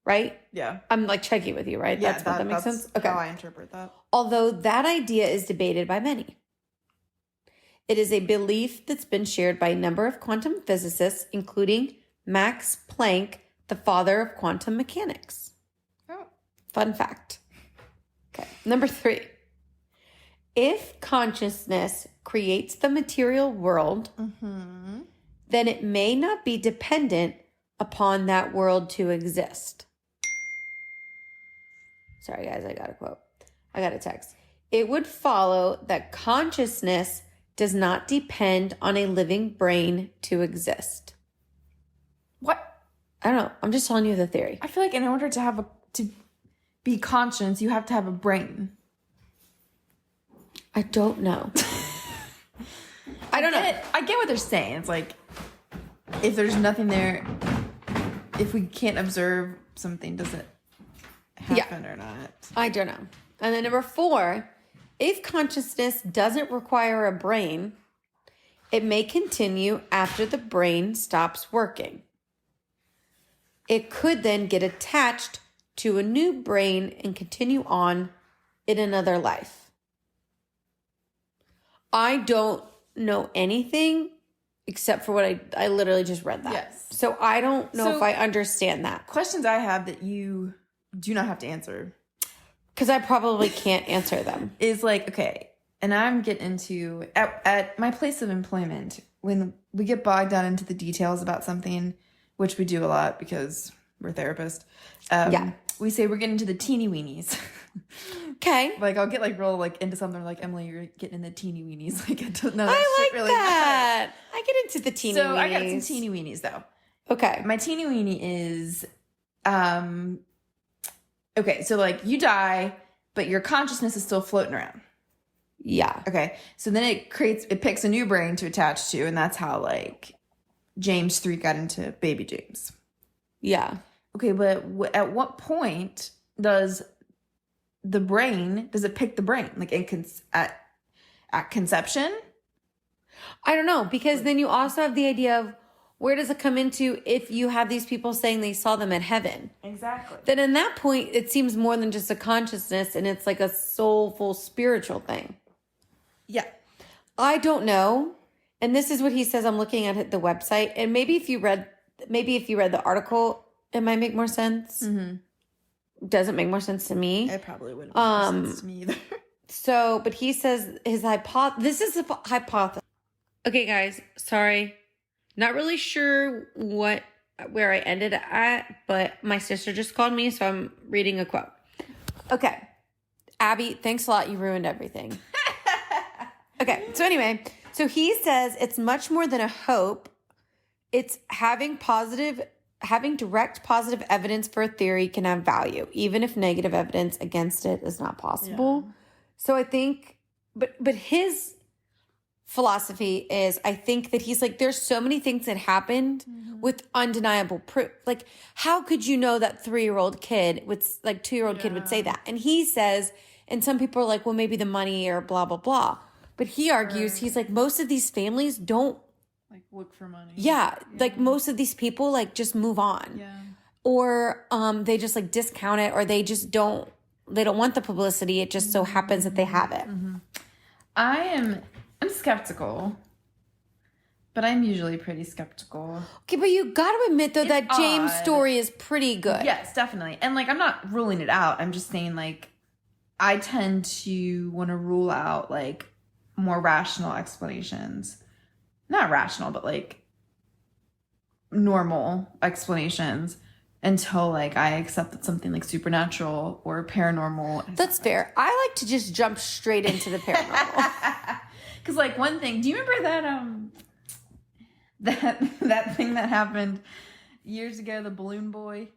Right? Yeah. I'm like checking with you, right? Yeah, That makes sense? Okay. How I interpret that. Although that idea is debated by many. It is a belief that's been shared by a number of quantum physicists, including Max Planck, the father of quantum mechanics. Oh. Fun fact. Okay. Number 3. If consciousness creates the material world, then it may not be dependent upon that world to exist. Sorry, guys, I got a quote. I got a text. It would follow that consciousness does not depend on a living brain to exist. What? I don't know. I'm just telling you the theory. I feel like in order to be conscious, you have to have a brain. I don't know. I don't know. I get what they're saying. It's like if there's nothing there, if we can't observe something, does it happen or not? I don't know. And then number 4, if consciousness doesn't require a brain, it may continue after the brain stops working. It could then get attached to a new brain and continue on in another life. I don't know anything except for what I literally just read that. Yes. So I don't know if I understand that. Questions I have that you do not have to answer. Because I probably can't answer them. Is like, okay, and I'm getting into, at my place of employment, when we get bogged down into the details about something, which we do a lot because we're therapists, we say we're getting into the teeny weenies. Okay. Like, I'll get, like, real, like, into something like, Emily, you're getting in the teeny weenies. Like, I don't know. I like really that. I get into the teeny weenies. So, I got some teeny weenies, though. Okay. My teeny weenie is, okay, so, like, you die, but your consciousness is still floating around. Yeah. Okay, so then it picks a new brain to attach to, and that's how, like, James 3 got into baby James. Yeah. Okay, but at what point does it pick the brain? Like, at conception? I don't know, because then you also have the idea of where does it come into if you have these people saying they saw them in heaven? Exactly. Then in that point, it seems more than just a consciousness, and it's like a soulful spiritual thing. Yeah. I don't know. And this is what he says. I'm looking at the website, and maybe if you read the article, it might make more sense. Mm-hmm. Doesn't make more sense to me. It probably wouldn't make more sense to me either. So, but he says this is a hypothesis. Okay, guys, sorry. Not really sure where I ended at, but my sister just called me, so I'm reading a quote. Okay. Abby, thanks a lot. You ruined everything. Okay, so anyway, so he says it's much more than a hope. It's having direct positive evidence for a theory can have value, even if negative evidence against it is not possible. Yeah. So I think, but his philosophy is, I think that he's like, there's so many things that happened with undeniable proof. Like, how could you know that 2-year-old kid would say that? And he says, and some people are like, well, maybe the money or blah, blah, blah. But he argues, he's like, most of these families don't like look for money. Yeah. Like most of these people like just move on. Yeah. Or they just like discount it, or they just don't want the publicity. It just so happens that they have it. Mm-hmm. I'm skeptical, but I'm usually pretty skeptical. Okay, but you got to admit though that James' story is pretty good. Yes, definitely. And like, I'm not ruling it out. I'm just saying like, I tend to want to rule out like more rational explanations. Not rational, but like normal explanations until like I accept that something like supernatural or paranormal. That's fair. I like to just jump straight into the paranormal. Because like one thing, do you remember that thing that happened years ago, the balloon boy?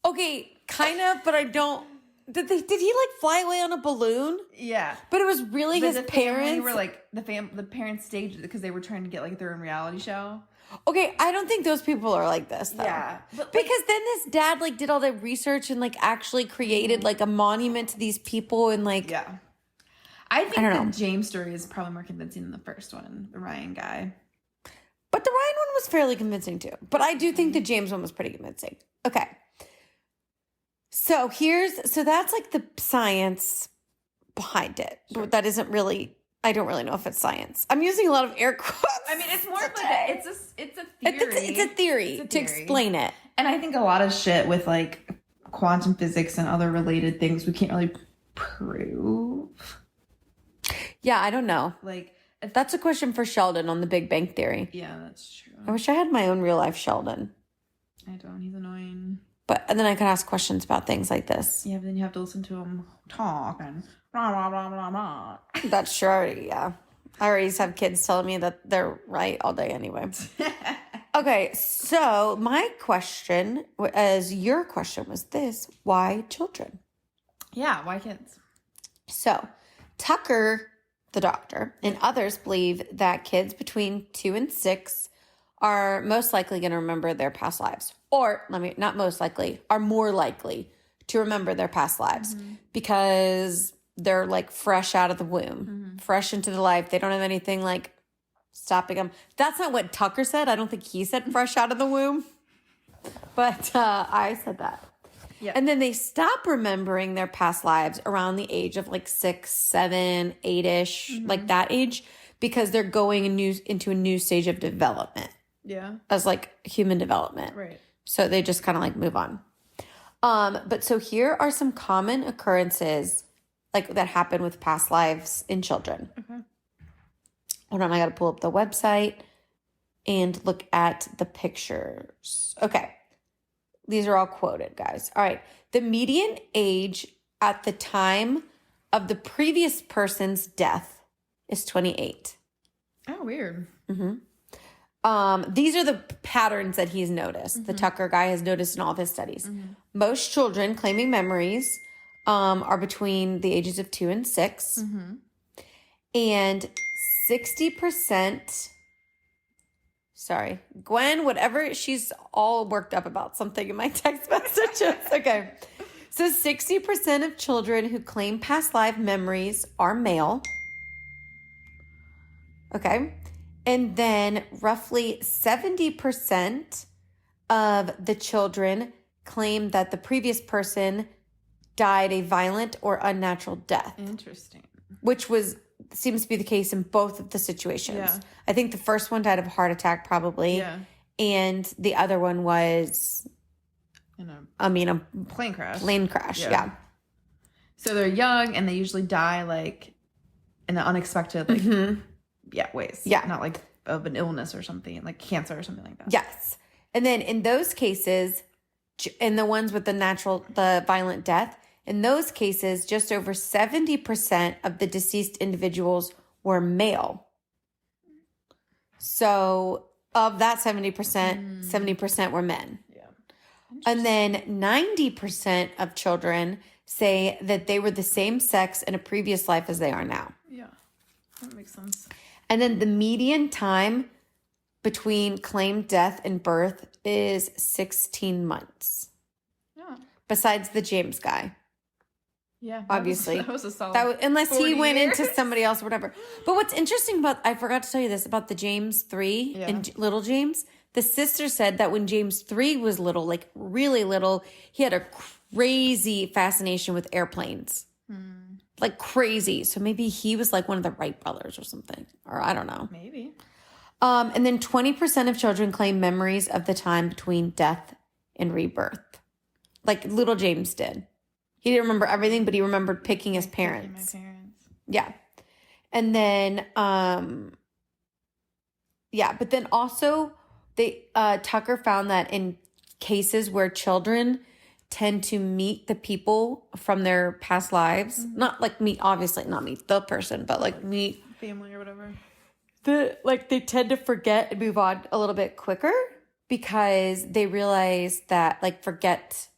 Okay, kind of, but I don't. Did he like fly away on a balloon? Yeah, but it was really his parents. Were like the parents staged it because they were trying to get like their own reality show. Okay, I don't think those people are like this though. Yeah, but, because then this dad like did all the research and like actually created like a monument to these people and like yeah. I think the James story is probably more convincing than the first one, the Ryan guy. But the Ryan one was fairly convincing too. But I do think the James one was pretty convincing. Okay. So that's like the science behind it. Sure. But that isn't really, I don't really know if it's science. I'm using a lot of air quotes. I mean, it's more like it's a theory. It's a theory to explain it. And I think a lot of shit with like quantum physics and other related things we can't really prove. Yeah, I don't know. Like that's a question for Sheldon on the Big Bang Theory. Yeah, that's true. I wish I had my own real life Sheldon. I don't. He's annoying. And then I could ask questions about things like this. Yeah, but then you have to listen to him talk and blah, blah, blah, blah, blah. That's sure, yeah. I already have kids telling me that they're right all day anyway. Okay, so my question, as your question was this, why children? Yeah, why kids? So Tucker the doctor. And others believe that kids between 2 and 6 are most likely going to remember their past lives. Or, not most likely, are more likely to remember their past lives because they're like fresh out of the womb, fresh into the life. They don't have anything like stopping them. That's not what Tucker said. I don't think he said fresh out of the womb, but I said that. Yeah. And then they stop remembering their past lives around the age of like 6, 7, 8-ish, like that age, because they're going into a new stage of development. Yeah. As like human development. Right. So they just kind of like move on. But so here are some common occurrences like that happen with past lives in children. Okay. Hold on, I got to pull up the website and look at the pictures. Okay. These are all quoted, guys. All right. The median age at the time of the previous person's death is 28. Oh, weird. These are the patterns that he's noticed. The Tucker guy has noticed in all of his studies. Most children claiming memories are between the ages of 2 and 6. And 60%, sorry, Gwen, whatever, she's all worked up about something in my text messages. Okay. So 60% of children who claim past life memories are male. Okay. And then roughly 70% of the children claim that the previous person died a violent or unnatural death. Interesting. Which seems to be the case in both of the situations. Yeah. I think the first one died of a heart attack probably. Yeah. And the other one was a Plane crash. Plane crash, yeah. So they're young and they usually die like in an unexpected ways. Yeah. Not like of an illness or something, like cancer or something like that. Yes. And then in those cases, in the ones with the violent death, in those cases, just over 70% of the deceased individuals were male. So of that 70%, 70% were men. Yeah. And then 90% of children say that they were the same sex in a previous life as they are now. Yeah. That makes sense. And then the median time between claimed death and birth is 16 months. Yeah. Besides the James guy. Yeah. Obviously. That was a solid unless he went years. into somebody else or whatever. But what's interesting I forgot to tell you this about the James 3 and little James. The sister said that when James 3 was little, like really little, he had a crazy fascination with airplanes. Like crazy. So maybe he was like one of the Wright brothers or something. Or I don't know. Maybe. And then 20% of children claim memories of the time between death and rebirth. Like little James did. He didn't remember everything, but he remembered picking his parents. Picking my parents. Yeah. And then, but then also Tucker found that in cases where children tend to meet the people from their past lives, not like obviously not meet the person, but like meet family or whatever. They tend to forget and move on a little bit quicker because they realize that forget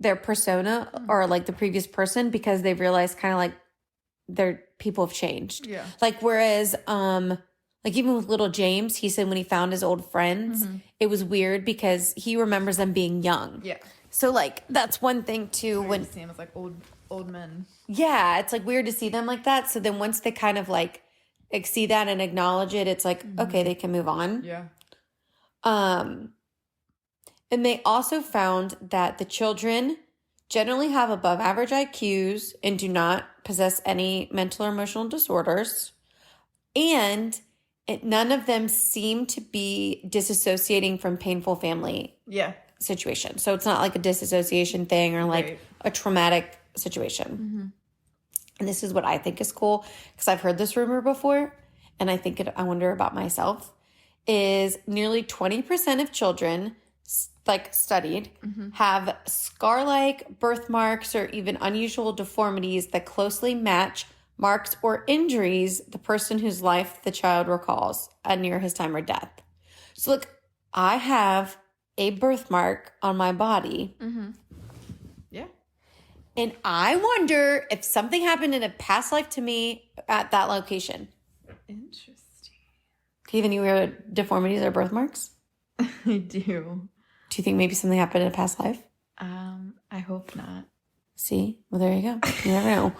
their persona or like the previous person because they realize kind of like their people have changed. Yeah. Whereas, even with little James, he said when he found his old friends, it was weird because he remembers them being young. Yeah. So that's one thing too. Weird to see them as old men. Yeah, it's weird to see them like that. So then once they kind of see that and acknowledge it, it's okay, they can move on. Yeah. And they also found that the children generally have above average IQs and do not possess any mental or emotional disorders. And none of them seem to be disassociating from painful family situations. So it's not like a disassociation thing or a traumatic situation. And this is what I think is cool because I've heard this rumor before and I wonder about myself is nearly 20% of children studied have scar-like birthmarks or even unusual deformities that closely match marks or injuries the person whose life the child recalls near his time of death. So look, I have a birthmark on my body. Yeah. And I wonder if something happened in a past life to me at that location. Interesting. Do you have any weird deformities or birthmarks? I do. Do you think maybe something happened in a past life? I hope not. See? Well, there you go. You never know.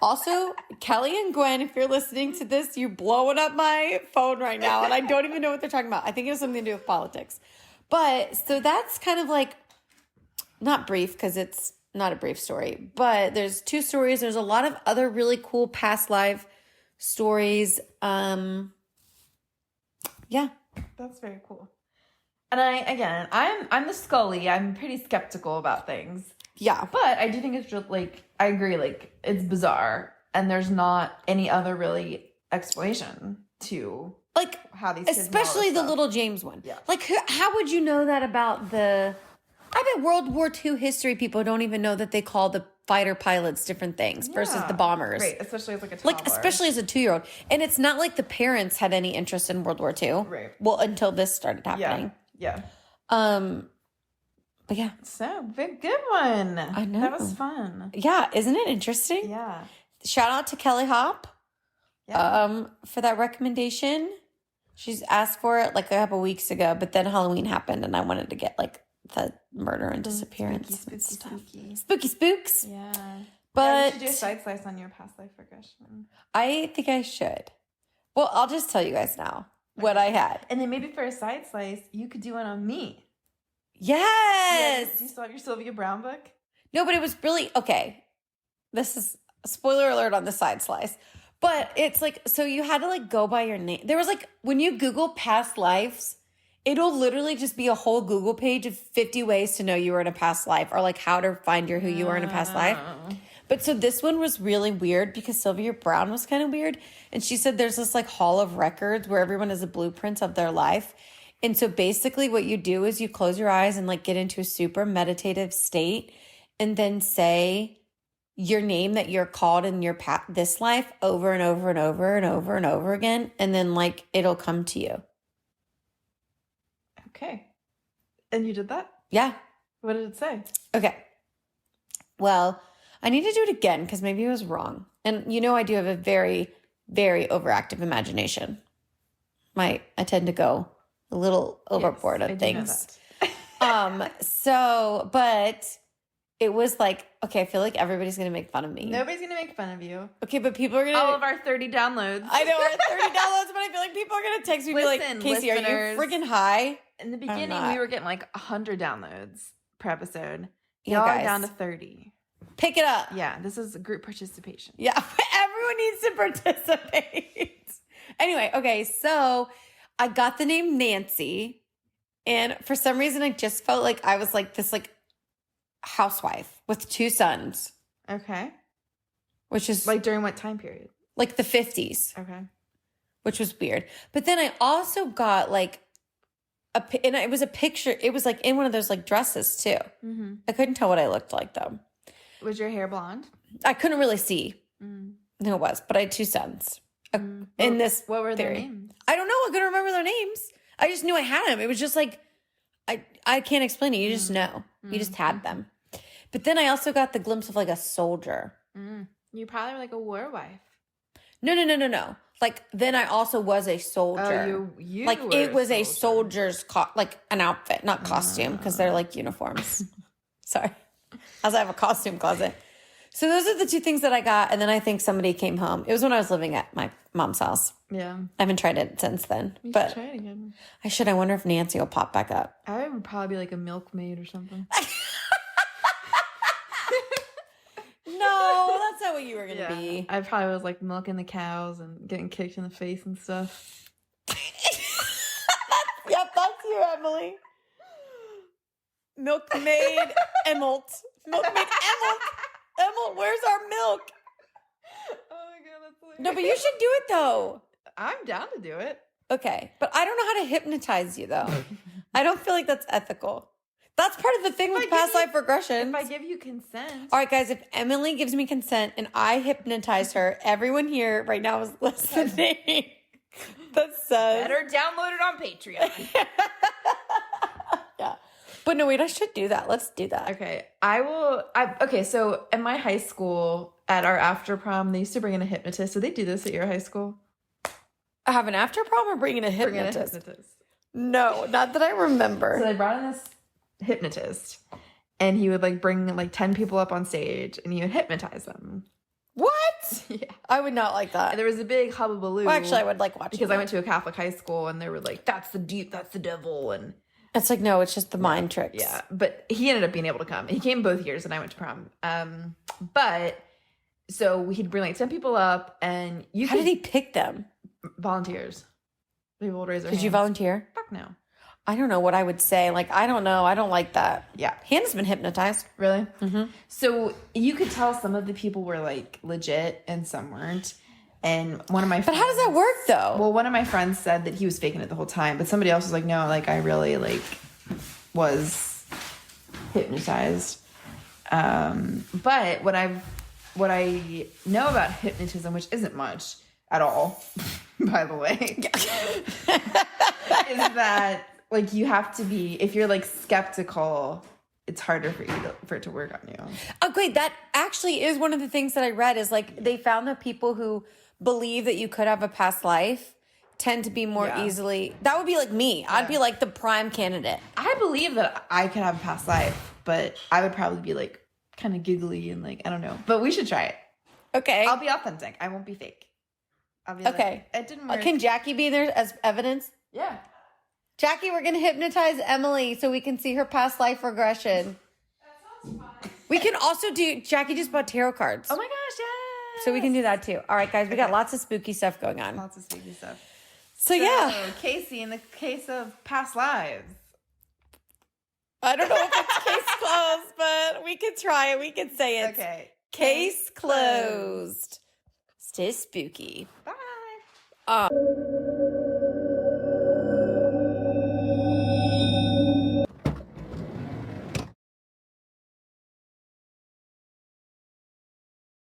Also, Kelly and Gwen, if you're listening to this, you're blowing up my phone right now, and I don't even know what they're talking about. I think it has something to do with politics. But, so that's kind of like, not brief, because it's not a brief story, but there's 2 stories. There's a lot of other really cool past life stories. Yeah. That's very cool. And I'm the Scully. I'm pretty skeptical about things. Yeah. But I do think it's just like, I agree, like, it's bizarre. And there's not any other really explanation to Like, how these kids especially the stuff. little James one. Yeah. Like, how would you know that about I bet World War II history people don't even know that they call the fighter pilots different things versus the bombers. Right, especially as like a toddler. Like, especially as a 2-year-old. And it's not like the parents had any interest in World War II. Right. Well, until this started happening. Yeah. But yeah. So, big good one. I know. That was fun. Yeah, isn't it interesting? Yeah. Shout out to Kelly Hop Yeah. for that recommendation. She's asked for it like a couple weeks ago, but then Halloween happened and I wanted to get like the murder and disappearance and stuff. Spooky spooks. Yeah. But you should do a side slice on your past life regression. I think I should. Well, I'll just tell you guys now what I had. And then maybe for a side slice, you could do one on me. Yes. Do you still have your Sylvia Brown book? No, but it was really okay. This is a spoiler alert on the side slice. But it's like, so you had to like go by your name. There was like, when you Google past lives, it'll literally just be a whole Google page of 50 ways to know you were in a past life or like how to find who you were in a past life. But so this one was really weird because Sylvia Brown was kind of weird. And she said there's this like hall of records where everyone has a blueprint of their life. And so basically what you do is you close your eyes and like get into a super meditative state and then say your name that you're called in your this life over and over and over and over and over again. And then like it'll come to you. Okay. And you did that? Yeah. What did it say? Okay. Well, I need to do it again because maybe it was wrong. And you know I do have a very, very overactive imagination. I tend to go a little overboard Yes, on I do know things. that. But it was like, okay, I feel like everybody's going to make fun of me. Nobody's going to make fun of you. Okay, but people are going to... All of our 30 downloads. I know, our 30 downloads, but I feel like people are going to text me and be like, Listen, Casey, are listeners. you freaking high? In the beginning, we were getting like 100 downloads per episode. Yeah, Y'all guys. are down to 30. Pick it up. Yeah, this is group participation. Yeah, everyone needs to participate. Anyway, okay, so I got the name Nancy, and for some reason I just felt like I was like this like housewife with 2 sons, Okay. which is Like during what time period? like the 50s, Okay. which was weird. But then I also got like and it was a picture. It was like in one of those like dresses too. Mm-hmm. I couldn't tell what I looked like though. Was your hair blonde? I couldn't really see Mm. who it was, but I had 2 sons. Mm. In this What were their theory. names? I don't know. I couldn't remember their names. I just knew I had them. It was just like, I can't explain it. You just know. You just had them. But then I also got the glimpse of like a soldier. Mm. You probably were like a war wife. No. Like then I also was a soldier. Oh, you like were it was a soldier. soldier's like an outfit, not costume, because they're like uniforms. Sorry. As I have a costume closet. So those are the 2 things that I got. And then I think somebody came home. It was when I was living at my mom's house. Yeah. I haven't tried it since then. You But should try it again. I should. I wonder if Nancy will pop back up. I would probably be like a milkmaid or something. No, that's not what you were going to be. I probably was like milking the cows and getting kicked in the face and stuff. Yep, that's you, Emily. Milkmaid Emmelt. Milkmaid Emmelt. Emmelt, where's our milk? Oh my god, that's hilarious. No, but you should do it though. I'm down to do it. Okay, but I don't know how to hypnotize you though. I don't feel like that's ethical. That's part of the thing with past life regression. If I give you consent. All right, guys, if Emily gives me consent and I hypnotize her, everyone here right now is listening. That says Better download it on Patreon. yeah. But no, wait, I should do that. Let's do that. Okay, okay, so in my high school, at our after prom, they used to bring in a hypnotist. Did they do this at your high school? Have an after prom or bring in a Bring in a hypnotist? hypnotist. No, not that I remember. So they brought in this hypnotist, and he would like bring like 10 people up on stage, and he would hypnotize them. What? Yeah. I would not like that. And there was a big hullabaloo. Well, actually, I would like watching because that. I went to a Catholic high school, and they were like, that's the devil, and it's like, no, it's just the mind tricks. yeah. But he ended up being able to come. He came both years, and I went to prom. But so he'd bring like 10 people up, and How did he pick them? volunteers. People would raise their Did you hands. volunteer? Fuck no. I don't know what I would say. Like, I don't know. I don't like that. Yeah. Hannah's been hypnotized. Really? Mm-hmm. So you could tell some of the people were like legit and some weren't. And one of my But how does that work, though? Well, one of my friends said that he was faking it the whole time, but somebody else was like, no, like I really like was hypnotized. But what I know about hypnotism, which isn't much at all, by the way, is that like you have to be, if you're like skeptical, it's harder for it to work on you. Oh, great. That actually is one of the things that I read is like they found that people who believe that you could have a past life tend to be more easily. That would be like me. Yeah. I'd be like the prime candidate. I believe that I could have a past life, but I would probably be like kind of giggly and like, I don't know. But we should try it. Okay. I'll be authentic. I won't be fake. I'll be okay. Like, it didn't work. Can Jackie be there as evidence? Yeah. Jackie, we're going to hypnotize Emily so we can see her past life regression. That sounds fun. We can also do, Jackie just bought tarot cards. Oh my gosh, yes. So we can do that too. All right, guys, we got lots of spooky stuff going on. Lots of spooky stuff. So yeah. Kasie, in the case of past lives. I don't know if it's case closed, but we could try it. We could say it. Okay. Case closed. Stay spooky. Bye.